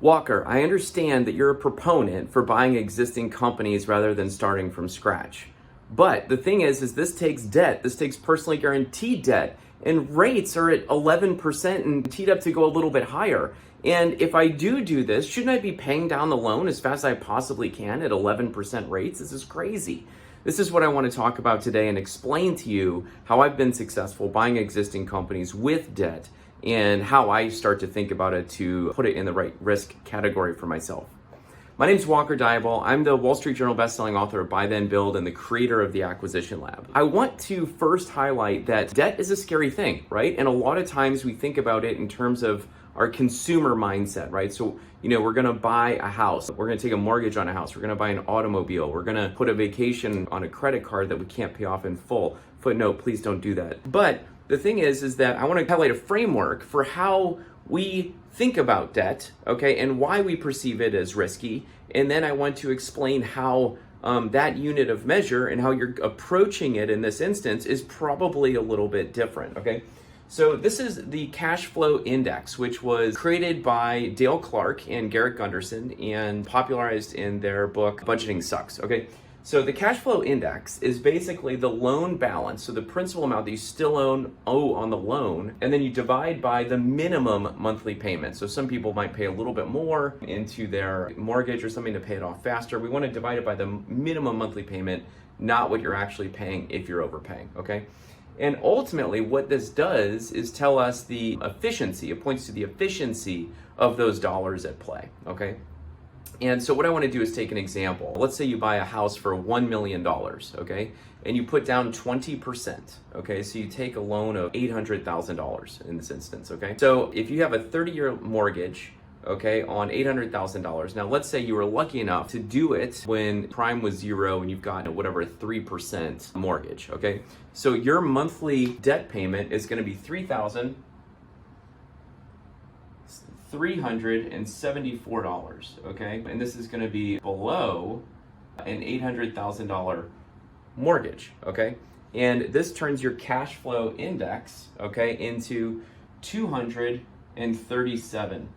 Walker, I understand that you're a proponent for buying existing companies rather than starting from scratch. But the thing is this takes debt. This takes personally guaranteed debt. And rates are at 11% and teed up to go a little bit higher. And if I do this, shouldn't I be paying down the loan as fast as I possibly can at 11% rates? This is crazy. This is what I want to talk about today and explain to you how I've been successful buying existing companies with debt and how I start to think about it to put it in the right risk category for myself. My name is Walker Diable. I'm the Wall Street Journal bestselling author of Buy Then Build and the creator of the Acquisition Lab. I want to first highlight that debt is a scary thing, right? And a lot of times we think about it in terms of our consumer mindset, right? So, we're gonna buy a house, we're gonna take a mortgage on a house, we're gonna buy an automobile, we're gonna put a vacation on a credit card that we can't pay off in full. Footnote, please don't do that. But the thing is that I wanna highlight a framework for how we think about debt, okay, and why we perceive it as risky. And then I want to explain how that unit of measure and how you're approaching it in this instance is probably a little bit different, okay? So this is the cash flow index, which was created by Dale Clarke and Garrett Gunderson and popularized in their book, Budgeting Sucks, okay? So the cash flow index is basically the loan balance, so the principal amount that you still owe on the loan, and then you divide by the minimum monthly payment. So some people might pay a little bit more into their mortgage or something to pay it off faster. We want to divide it by the minimum monthly payment, not what you're actually paying if you're overpaying, okay? And ultimately what this does is tell us the efficiency. It points to the efficiency of those dollars at play, okay? And so what I want to do is take an example. Let's say you buy a house for $1 million, okay? And you put down 20%, okay? So you take a loan of $800,000 in this instance, okay? So if you have a 30-year mortgage, okay, on $800,000. Now let's say you were lucky enough to do it when prime was 0 and you've got whatever, a 3% mortgage, okay? So your monthly debt payment is gonna be $3,374, okay? And this is gonna be below an $800,000 mortgage, okay? And this turns your cash flow index, okay, into 237.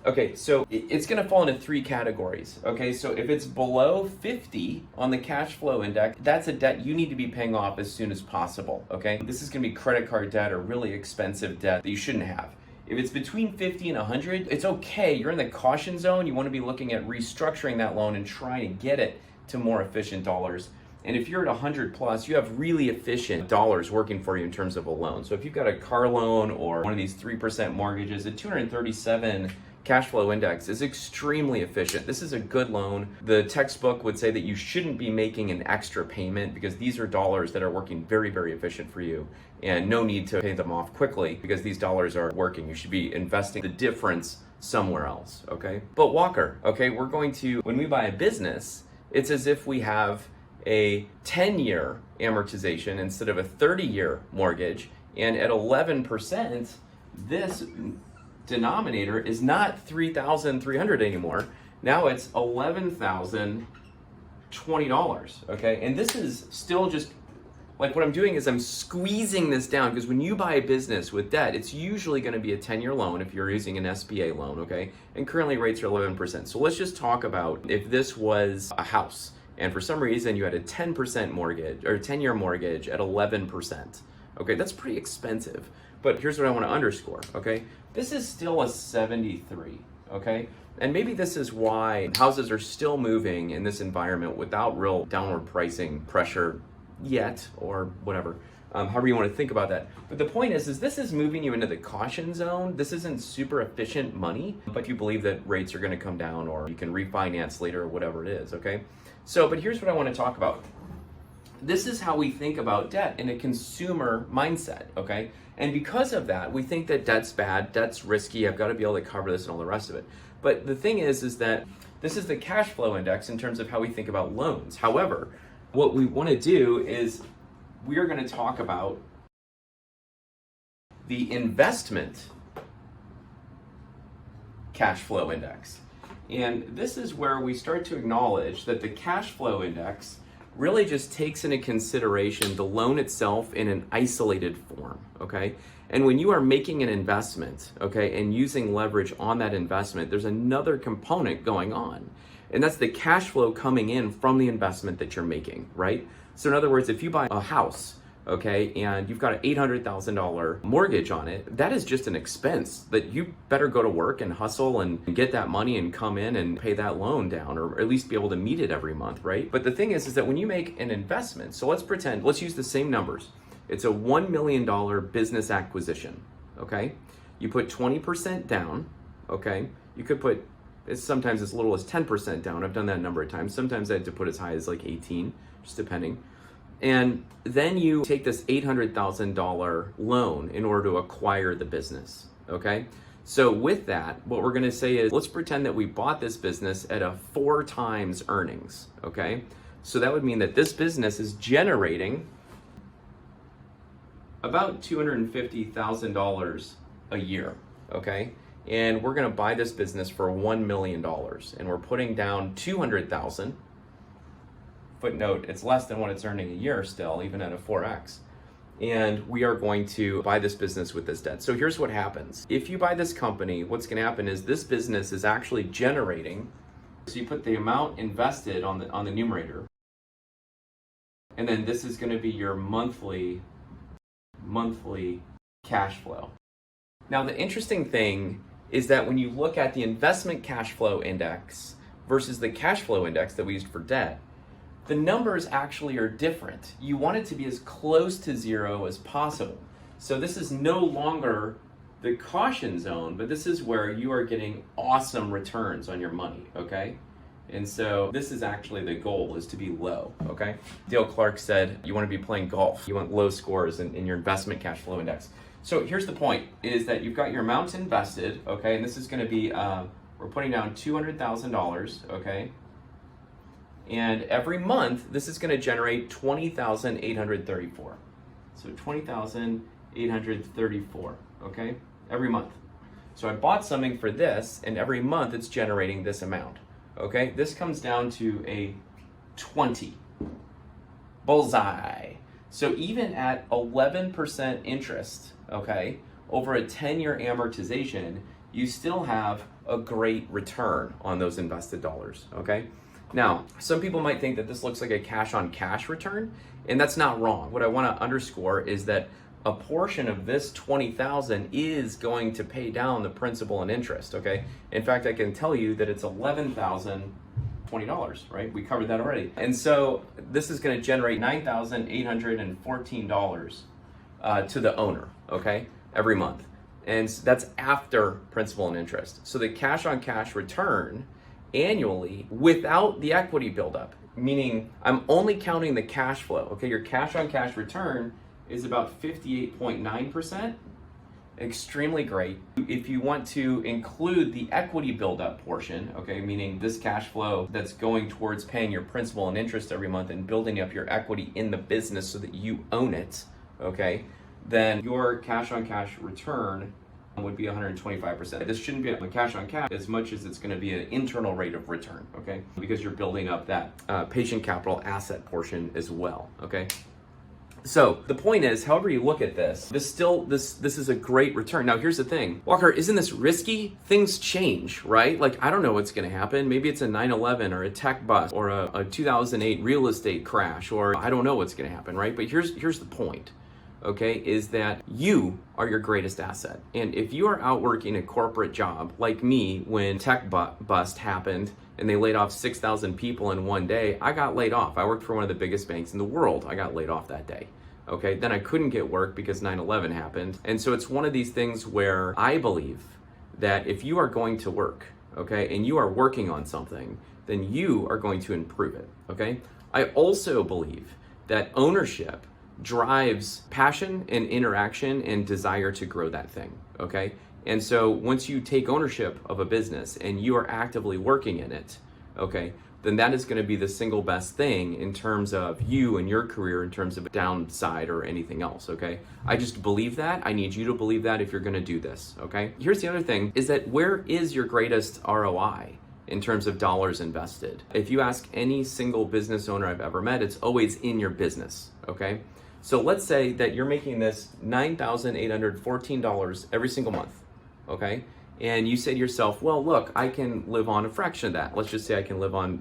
Okay, so it's gonna fall into 3 categories, okay? So if it's below 50 on the cash flow index, that's a debt you need to be paying off as soon as possible, okay? This is gonna be credit card debt or really expensive debt that you shouldn't have. If it's between 50 and 100, it's okay. You're in the caution zone. You wanna be looking at restructuring that loan and trying to get it to more efficient dollars. And if you're at 100 plus, you have really efficient dollars working for you in terms of a loan. So if you've got a car loan or one of these 3% mortgages, a 237 cash flow index is extremely efficient. This is a good loan. The textbook would say that you shouldn't be making an extra payment because these are dollars that are working very, very efficient for you and no need to pay them off quickly because these dollars are working. You should be investing the difference somewhere else, okay? But Walker, okay, when we buy a business, it's as if we have a 10-year amortization instead of a 30-year mortgage, and at 11%, this denominator is not 3,300 anymore. Now it's $11,020, okay? And this is still just, like what I'm doing is I'm squeezing this down because when you buy a business with debt, it's usually gonna be a 10-year loan if you're using an SBA loan, okay? And currently rates are 11%. So let's just talk about if this was a house and for some reason you had a 10% mortgage or 10-year mortgage at 11%, okay? That's pretty expensive. But here's what I want to underscore, okay? This is still a 73, okay? And maybe this is why houses are still moving in this environment without real downward pricing pressure yet, or whatever, however you want to think about that. But the point is this is moving you into the caution zone. This isn't super efficient money, but you believe that rates are going to come down or you can refinance later or whatever it is, okay? So, but here's what I want to talk about. This is how we think about debt in a consumer mindset, okay? And because of that, we think that debt's bad, debt's risky, I've got to be able to cover this and all the rest of it. But the thing is that this is the cash flow index in terms of how we think about loans. However, what we want to do is we are going to talk about the investment cash flow index. And this is where we start to acknowledge that the cash flow index really just takes into consideration the loan itself in an isolated form, okay? And when you are making an investment, okay, and using leverage on that investment, there's another component going on. And that's the cash flow coming in from the investment that you're making, right? So in other words, if you buy a house, okay, and you've got an $800,000 mortgage on it, that is just an expense that you better go to work and hustle and get that money and come in and pay that loan down, or at least be able to meet it every month, right? But the thing is that when you make an investment, so let's use the same numbers. It's a $1 million business acquisition, okay? You put 20% down, okay? You could put, it's sometimes as little as 10% down. I've done that a number of times. Sometimes I had to put as high as like 18, just depending. And then you take this $800,000 loan in order to acquire the business, okay? So with that, what we're gonna say is, let's pretend that we bought this business at a 4 times earnings, okay? So that would mean that this business is generating about $250,000 a year, okay? And we're gonna buy this business for $1 million, and we're putting down $200,000. Footnote, it's less than what it's earning a year still, even at a 4x. And we are going to buy this business with this debt. So here's what happens. If you buy this company, what's gonna happen is this business is actually generating, so you put the amount invested on the numerator, and then this is gonna be your monthly cash flow. Now, the interesting thing is that when you look at the investment cash flow index versus the cash flow index that we used for debt, the numbers actually are different. You want it to be as close to zero as possible. So this is no longer the caution zone, but this is where you are getting awesome returns on your money, okay? And so this is actually the goal, is to be low, okay? Dale Clarke said, you want to be playing golf. You want low scores in your investment cash flow index. So here's the point, is that you've got your amount invested, okay? And this is gonna be, we're putting down $200,000, okay? And every month, this is gonna generate $20,834. So $20,834, okay? Every month. So I bought something for this, and every month it's generating this amount, okay? This comes down to a 20. Bullseye. So even at 11% interest, okay, over a 10-year amortization, you still have a great return on those invested dollars, okay? Now, some people might think that this looks like a cash-on-cash return, and that's not wrong. What I want to underscore is that a portion of this $20,000 is going to pay down the principal and interest, okay? In fact, I can tell you that it's $11,020, right? We covered that already. And so this is going to generate $9,814 to the owner, okay, every month. And that's after principal and interest. So the cash-on-cash return annually without the equity buildup, meaning I'm only counting the cash flow, okay? Your cash-on-cash return is about 58.9%, extremely great. If you want to include the equity buildup portion, okay, meaning this cash flow that's going towards paying your principal and interest every month and building up your equity in the business so that you own it, okay, then your cash-on-cash return would be 125%. This shouldn't be a cash-on-cash as much as it's gonna be an internal rate of return, okay? Because you're building up that patient capital asset portion as well, okay? So the point is, however you look at this, this is a great return. Now here's the thing, Walker, isn't this risky? Things change, right? Like, I don't know what's gonna happen. Maybe it's a 9/11 or a tech bust or a 2008 real estate crash, or I don't know what's gonna happen, right? But here's the point, okay, is that you are your greatest asset. And if you are out working a corporate job, like me, when tech bust happened and they laid off 6,000 people in one day, I got laid off. I worked for one of the biggest banks in the world. I got laid off that day. Okay, then I couldn't get work because 9/11 happened. And so it's one of these things where I believe that if you are going to work, okay, and you are working on something, then you are going to improve it, okay? I also believe that ownership drives passion and interaction and desire to grow that thing, okay? And so once you take ownership of a business and you are actively working in it, okay, then that is going to be the single best thing in terms of you and your career, in terms of downside or anything else, okay? I just believe that. I need you to believe that if you're going to do this, okay? Here's the other thing, is that where is your greatest ROI? in terms of dollars invested. If you ask any single business owner I've ever met, it's always in your business, okay? So let's say that you're making this $9,814 every single month, okay? And you say to yourself, well, look, I can live on a fraction of that. Let's just say I can live on,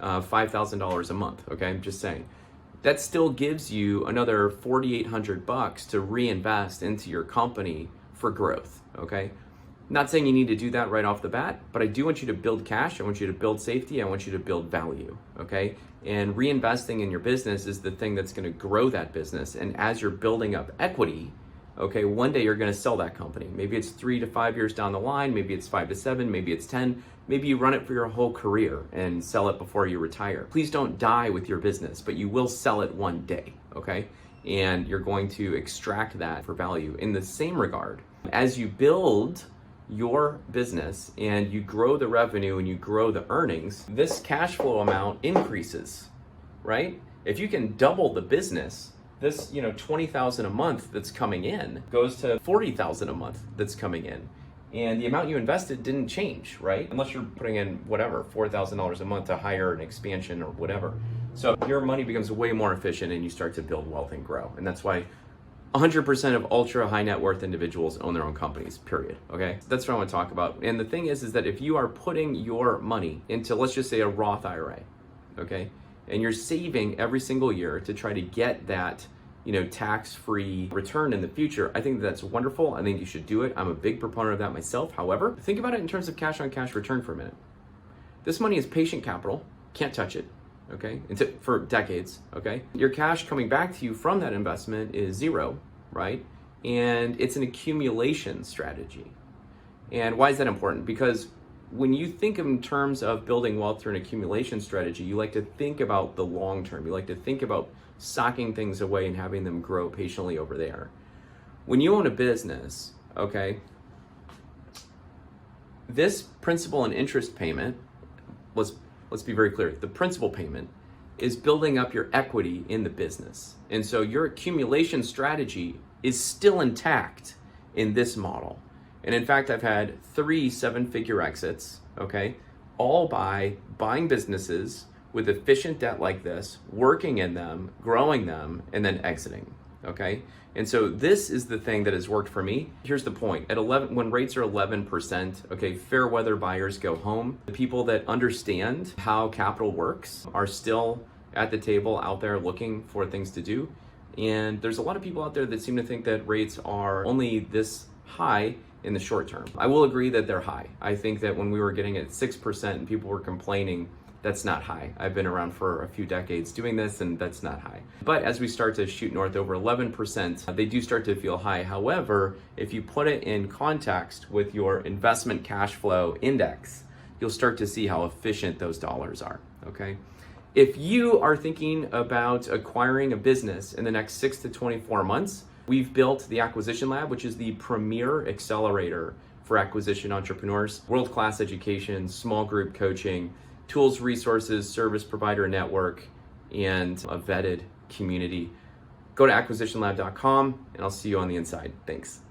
$5,000 a month, okay? I'm just saying. That still gives you another $4,800 to reinvest into your company for growth, okay? Not saying you need to do that right off the bat, but I do want you to build cash. I want you to build safety. I want you to build value, okay? And reinvesting in your business is the thing that's gonna grow that business. And as you're building up equity, okay, one day you're gonna sell that company. Maybe it's 3 to 5 years down the line, maybe it's 5 to 7, maybe it's 10, maybe you run it for your whole career and sell it before you retire. Please don't die with your business, but you will sell it one day, okay? And you're going to extract that for value. In the same regard, as you build your business and you grow the revenue and you grow the earnings, this cash flow amount increases, right? If you can double the business, this, $20,000 a month that's coming in goes to $40,000 a month that's coming in. And the amount you invested didn't change, right? Unless you're putting in whatever, $4,000 a month to hire an expansion or whatever. So your money becomes way more efficient and you start to build wealth and grow. And that's why 100% of ultra high net worth individuals own their own companies, period, okay? That's what I want to talk about. And the thing is that if you are putting your money into, let's just say, a Roth IRA, okay? And you're saving every single year to try to get that, tax-free return in the future, I think that's wonderful. I think you should do it. I'm a big proponent of that myself. However, think about it in terms of cash on cash return for a minute. This money is patient capital, can't touch it, okay, for decades, okay? Your cash coming back to you from that investment is zero, right? And it's an accumulation strategy. And why is that important? Because when you think in terms of building wealth through an accumulation strategy, you like to think about the long term. You like to think about socking things away and having them grow patiently over there. When you own a business, okay, this principal and interest payment, let's be very clear, the principal payment is building up your equity in the business. And so your accumulation strategy is still intact in this model. And in fact, I've had 3 7-figure exits, okay, all by buying businesses with efficient debt like this, working in them, growing them, and then exiting, okay? And so this is the thing that has worked for me. Here's the point. When rates are 11%, okay, fair weather buyers go home. The people that understand how capital works are still at the table out there looking for things to do. And there's a lot of people out there that seem to think that rates are only this high in the short term. I will agree that they're high. I think that when we were getting at 6% and people were complaining, that's not high. I've been around for a few decades doing this, and that's not high. But as we start to shoot north over 11%, they do start to feel high. However, if you put it in context with your investment cash flow index, you'll start to see how efficient those dollars are, okay? If you are thinking about acquiring a business in the next 6 to 24 months, we've built the Acquisition Lab, which is the premier accelerator for acquisition entrepreneurs. World-class education, small group coaching, tools, resources, service provider network, and a vetted community. Go to acquisitionlab.com and I'll see you on the inside. Thanks.